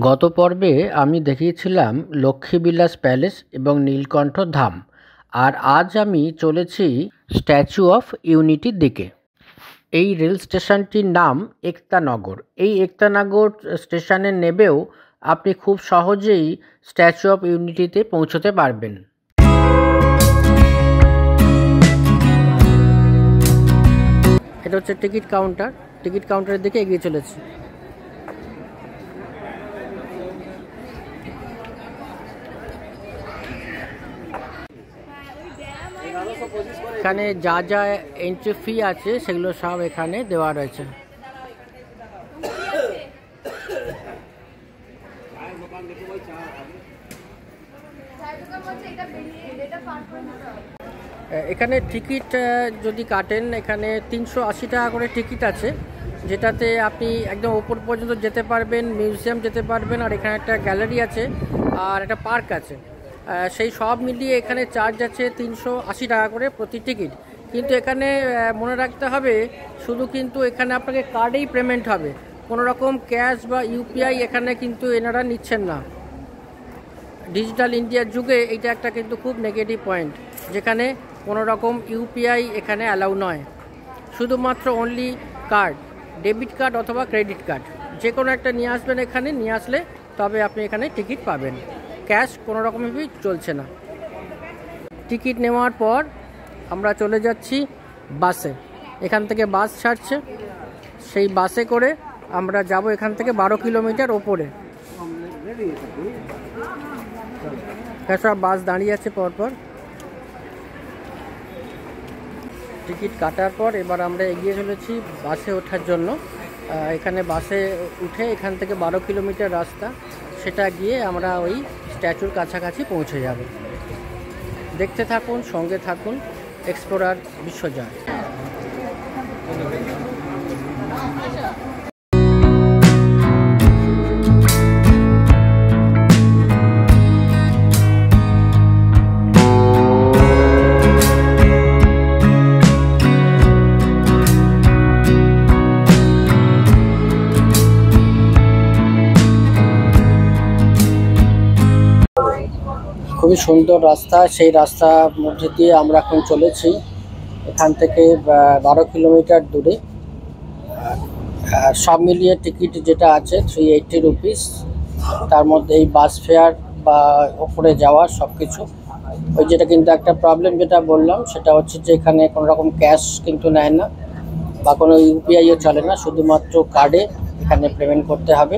গত পর্বে আমি দেখিয়েছিলাম লক্ষ্মীবিলাস প্যালেস এবং নীলকণ্ঠ ধাম, আর আজ আমি চলেছি স্ট্যাচু অফ ইউনিটির দিকে। এই রেল স্টেশনটির নাম একতানগর। এই একতানগর স্টেশনে নেমেও আপনি খুব সহজেই স্ট্যাচু অফ ইউনিটিতে পৌঁছতে পারবেন। এটা হচ্ছে টিকিট কাউন্টার। টিকিট কাউন্টারের দিকে এগিয়ে চলেছি। এখানে যা যা এন্ট্রি ফি আছে সেগুলো সব এখানে দেওয়া রয়েছে। এখানে টিকিট যদি কাটেন, এখানে 380 টাকা করে টিকিট আছে, যেটাতে আপনি একদম ওপর পর্যন্ত যেতে পারবেন, মিউজিয়াম যেতে পারবেন, আর এখানে একটা গ্যালারি আছে আর একটা পার্ক আছে। সেই সব মিলিয়ে এখানে চার্জ আছে 380 টাকা করে প্রতি টিকিট। কিন্তু এখানে মনে রাখতে হবে, শুধু কিন্তু এখানে আপনাকে কার্ডেই পেমেন্ট হবে, কোনো রকম ক্যাশ বা ইউপিআই এখানে কিন্তু এনারা নিচ্ছেন না। ডিজিটাল ইন্ডিয়ার যুগে এইটা একটা কিন্তু খুব নেগেটিভ পয়েন্ট, যেখানে কোনো রকম ইউপিআই এখানে অ্যালাউ নয়। শুধুমাত্র অনলি কার্ড, ডেবিট কার্ড অথবা ক্রেডিট কার্ড যে কোনো একটা নিয়ে আসবেন। এখানে নিয়ে আসলে তবে আপনি এখানে টিকিট পাবেন। ক্যাশ কোনো রকমভাবেই চলছে না। টিকিট নেওয়ার পর আমরা চলে যাচ্ছি বাসে। এখান থেকে বাস ছাড়ছে, সেই বাসে করে আমরা যাব এখান থেকে 12 কিলোমিটার ওপরে। সব বাস দাঁড়িয়ে আছে পরপর। টিকিট কাটার পর এবার আমরা এগিয়ে চলেছি বাসে ওঠার জন্য। এখানে বাসে উঠে এখান থেকে 12 কিলোমিটার রাস্তা, সেটা গিয়ে আমরা ওই স্ট্যাচুর কাছাকাছি পৌঁছে যাব। দেখতে থাকুন, সঙ্গে থাকুন। এক্সপ্লোরার বিশ্বজয়। খুবই সুন্দর রাস্তা, সেই রাস্তার মধ্যে দিয়ে আমরা এখন চলেছি। এখান থেকে 12 কিলোমিটার দূরে। সব মিলিয়ে টিকিট যেটা আছে 380 রুপিস। তার মধ্যে এই বাস ফেয়ার বা ওপরে যাওয়া সব কিছু। ওই যেটা কিন্তু একটা প্রবলেম যেটা বললাম, সেটা হচ্ছে যে এখানে কোনো রকম ক্যাশ কিন্তু নেয় না বা কোনো ইউপিআইও চলে না, শুধুমাত্র কার্ডে এখানে পেমেন্ট করতে হবে।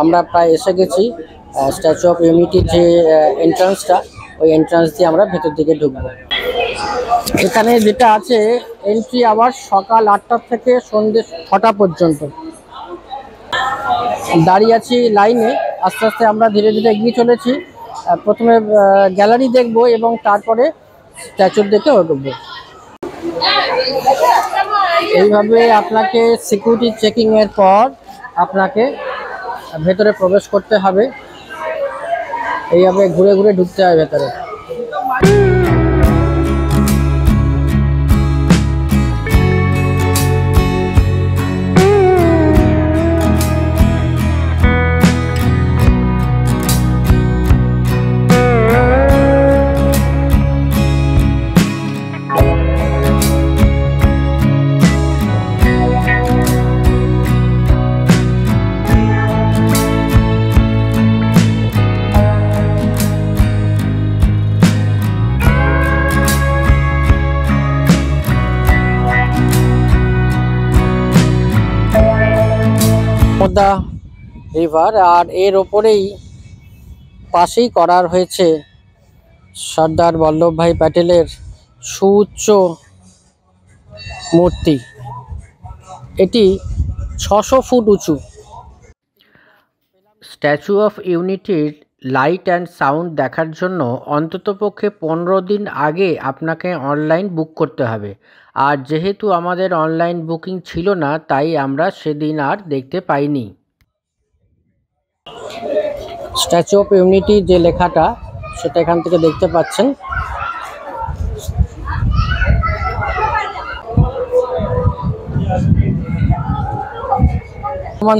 আমরা প্রায় এসে গেছি। স্ট্যাচু অফ ইউনিটির যে এন্ট্রান্সটা, ওই এন্ট্রান্স দিয়ে আমরা ভেতর দিকে ঢুকবো। এখানে যেটা আছে, এন্ট্রি আওয়ার সকাল 8টা থেকে সন্ধ্যে 6টা পর্যন্ত। দাঁড়িয়ে আছি লাইনে। আস্তে আস্তে আমরা ধীরে ধীরে এগিয়ে চলেছি। প্রথমে গ্যালারি দেখবো এবং তারপরে স্ট্যাচুর দিকে ঢুকবো। এইভাবে আপনাকে সিকিউরিটি চেকিংয়ের পর আপনাকে ভেতরে প্রবেশ করতে হবে। এইভাবে ঘুরে ঘুরে ঢুকতে হবে ভেতরে। নর্মদা রিভার, আর এর ওপরেই পাশেই করার হয়েছে সর্দার বল্লভভাই প্যাটেলের সুউচ্চ মূর্তি, এটি 600 ফুট উঁচু। স্ট্যাচু অফ ইউনিটির লাইট অ্যান্ড সাউন্ড দেখার জন্য অন্ততপক্ষে 15 দিন আগে আপনাকে অনলাইন বুক করতে হবে। আর যেহেতু আমাদের অনলাইন বুকিং ছিল না, তাই আমরা সেদিন আর দেখতে পাইনি। স্ট্যাচু অফ ইউনিটি যে লেখাটা, সেটা এখান থেকে দেখতে পাচ্ছেন।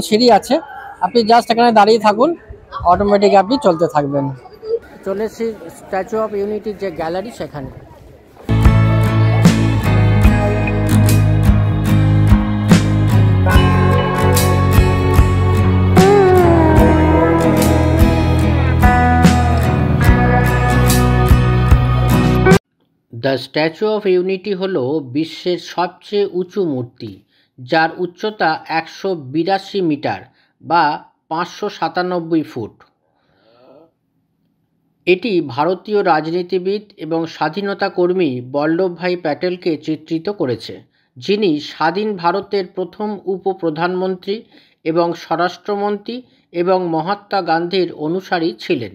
সিঁড়ি আছে, আপনি জাস্ট এখানে দাঁড়িয়ে থাকুন, অটোমেটিক আপনি চলতে থাকবেন। চলে এসেছি স্ট্যাচু অফ ইউনিটির যে গ্যালারি, সেখানে। দ্য স্ট্যাচু অফ ইউনিটি হলো বিশ্বের সবচেয়ে উঁচু মূর্তি, যার উচ্চতা 182 মিটার বা 597 ফুট। এটি ভারতীয় রাজনীতিবিদ এবং স্বাধীনতা কর্মী বল্লভভাই প্যাটেলকে চিত্রিত করেছে, যিনি স্বাধীন ভারতের প্রথম উপপ্রধানমন্ত্রী এবং স্বরাষ্ট্রমন্ত্রী এবং মহাত্মা গান্ধীর অনুসারী ছিলেন।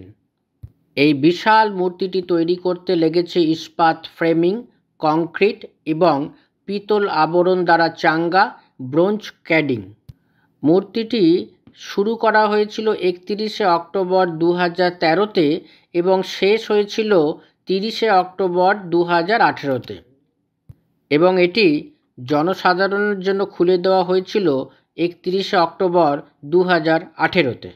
এই বিশাল মূর্তিটি তৈরি করতে লেগেছে ইস্পাত ফ্রেমিং, কংক্রিট এবং পিতল আবরণ দ্বারা চাঙ্গা ব্রোঞ্জ ক্যাডিং। মূর্তিটি শুরু করা হয়েছিল 31শে অক্টোবর 2013-তে এবং শেষ হয়েছিল 30শে অক্টোবর 2018-তে, এবং এটি জনসাধারণের জন্য খুলে দেওয়া হয়েছিল 31শে অক্টোবর 2018-তে।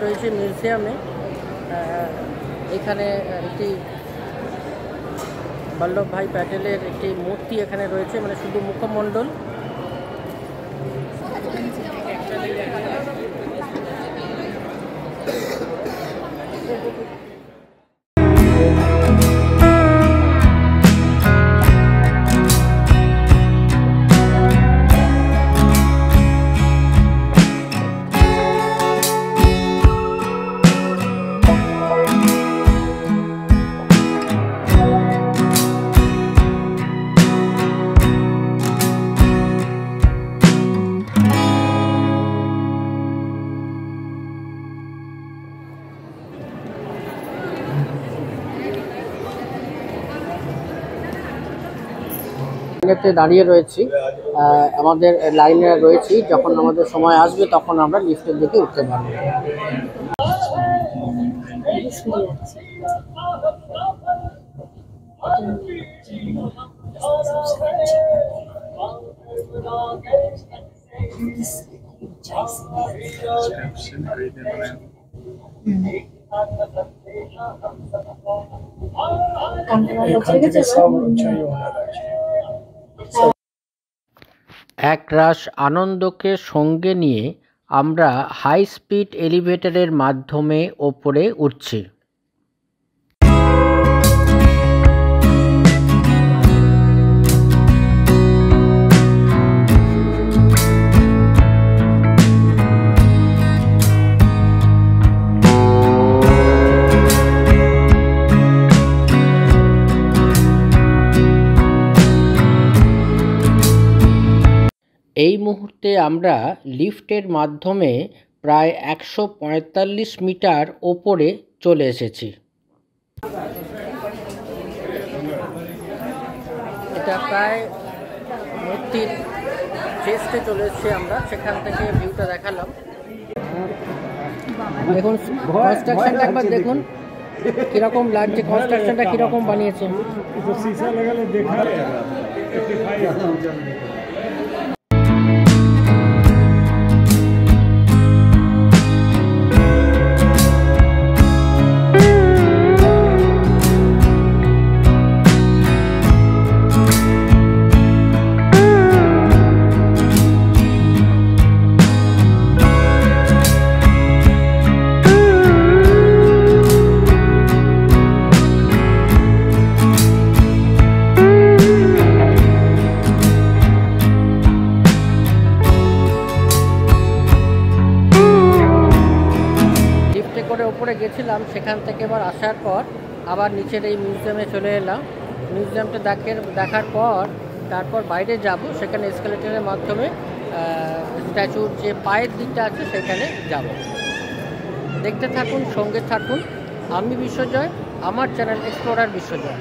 রয়েছে মিউজিয়ামে, এখানে একটি বল্লভভাই প্যাটেলের একটি মূর্তি এখানে রয়েছে, মানে শুধু মুখমণ্ডল। দাঁড়িয়ে রয়েছি, আমাদের লাইনে রয়েছি। যখন আমাদের সময় আসবে তখন আমরা লিফটের দিকে উঠতে পারবো। একরাশ আনন্দকে সঙ্গে নিয়ে আমরা হাই স্পিড এলিভেটরের মাধ্যমে ওপরে উঠছি। এই মুহূর্তে আমরা লিফটের মাধ্যমে প্রায় 145 মিটার ওপরে চলে এসেছি। এটা প্রায় মূর্তির চেস্টে চলে এসেছি আমরা, সেখান থেকে ভিউটা দেখালাম। দেখুন কনস্ট্রাকশনটা একবার দেখুন কিরকম লাগছে, কনস্ট্রাকশনটা কিরকম বানিয়েছে। এসকালেটরের উপরে গেছিলাম, সেখান থেকে এবার আসার পর আবার নিচের এই মিউজিয়ামে চলে এলাম। মিউজিয়ামটা দেখার পর তারপর বাইরে যাব, সেখানে এসকালেটরের মাধ্যমে স্ট্যাচুর যে পায়ের দিকটা আছে সেখানে যাব। দেখতে থাকুন, সঙ্গে থাকুন। আমি বিশ্বজয়, আমার চ্যানেল এক্সপ্লোরার বিশ্বজয়।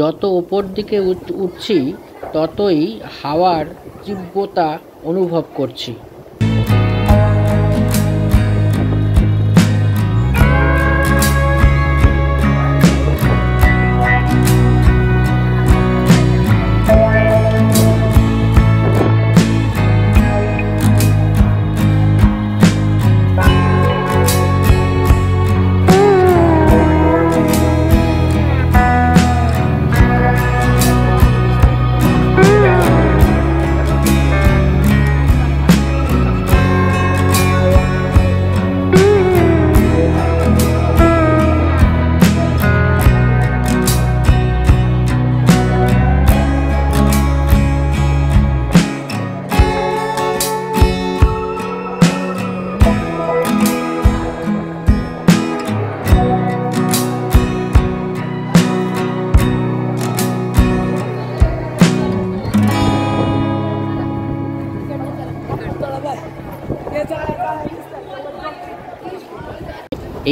যত উপর দিকে উঠছি ততই হাওয়ার তীব্রতা অনুভব করছি।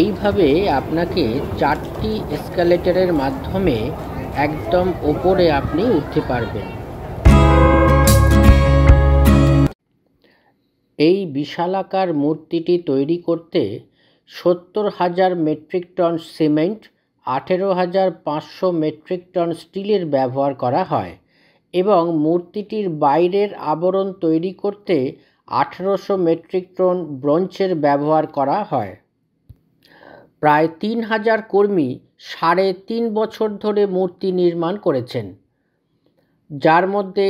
এইভাবে আপনাকে 4টি এসকালেটরের মাধ্যমে একদম ওপরে আপনি উঠতে পারবেন। এই বিশালাকার মূর্তিটি তৈরি করতে 70,000 metric ton cement, 18,500 metric ton স্টিলের ব্যবহার করা হয় এবং মূর্তিটির বাইরের আবরণ তৈরি করতে 1800 মেট্রিক টন ব্রোঞ্জের ব্যবহার করা হয়। প্রায় 3000 কর্মী 3.5 বছর ধরে মূর্তি নির্মাণ করেছেন, যার মধ্যে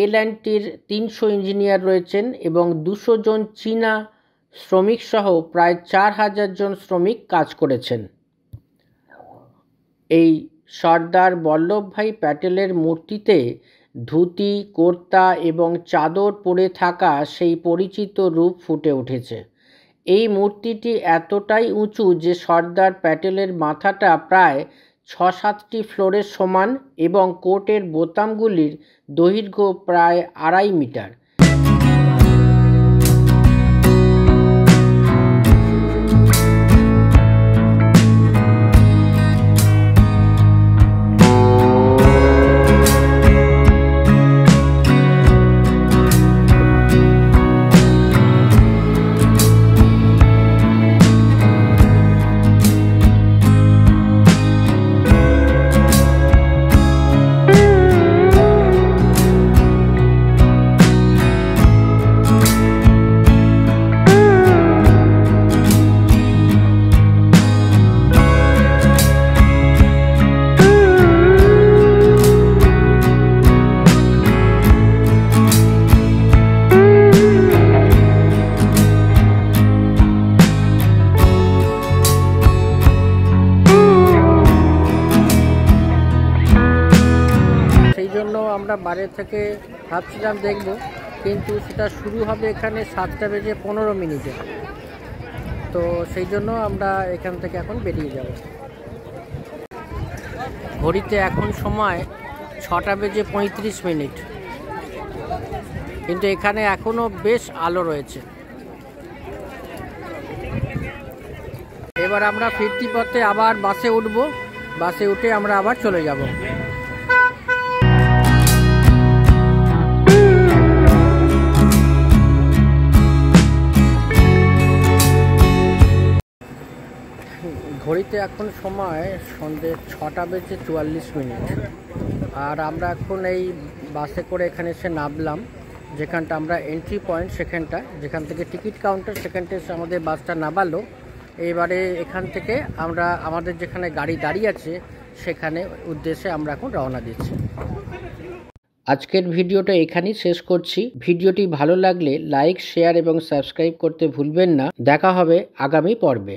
এল&টির 300 ইঞ্জিনিয়ার রয়েছেন এবং 200 জন চীনা শ্রমিক সহ প্রায় 4000 জন শ্রমিক কাজ করেছেন। এই সর্দার বল্লভভাই প্যাটেলের মূর্তিতে ধুতি, কুর্তা এবং চাদর পরে থাকা সেই পরিচিত রূপ ফুটে উঠেছে। এই মূর্তিটি এতটাই উঁচু যে সর্দার প্যাটেলের মাথাটা প্রায় 6-7টি ফ্লোরের সমান এবং কোটের বোতামগুলির দৈর্ঘ্য প্রায় 2.5 মিটার। আমরা বাইরে থেকে ভাবছিলাম দেখব, কিন্তু সেটা শুরু হবে এখানে 7:15 তো সেই জন্য আমরা এখান থেকে এখন বেরিয়ে যাব। ঘড়িতে এখন সময় 6:35, কিন্তু এখানে এখনো বেশ আলো রয়েছে। এবার আমরা ফিরতি পথে আবার বাসে উঠব, বাসে উঠে আমরা আবার চলে যাব। ঘড়িতে এখন সময় সন্ধ্যে 6:44, আর আমরা এখন এই বাসে করে এখানে এসে নামলাম। যেখানটা আমরা এন্ট্রি পয়েন্ট, সেখানটা যেখান থেকে টিকিট কাউন্টার, সেখানটা এসে আমাদের বাসটা নামালো। এবারে এখান থেকে আমরা আমাদের যেখানে গাড়ি দাঁড়িয়ে আছে সেখানে উদ্দেশ্যে আমরা এখন রওনা দিচ্ছি। আজকের ভিডিওটা এখানেই শেষ করছি। ভিডিওটি ভালো লাগলে লাইক, শেয়ার এবং সাবস্ক্রাইব করতে ভুলবেন না। দেখা হবে আগামী পর্বে।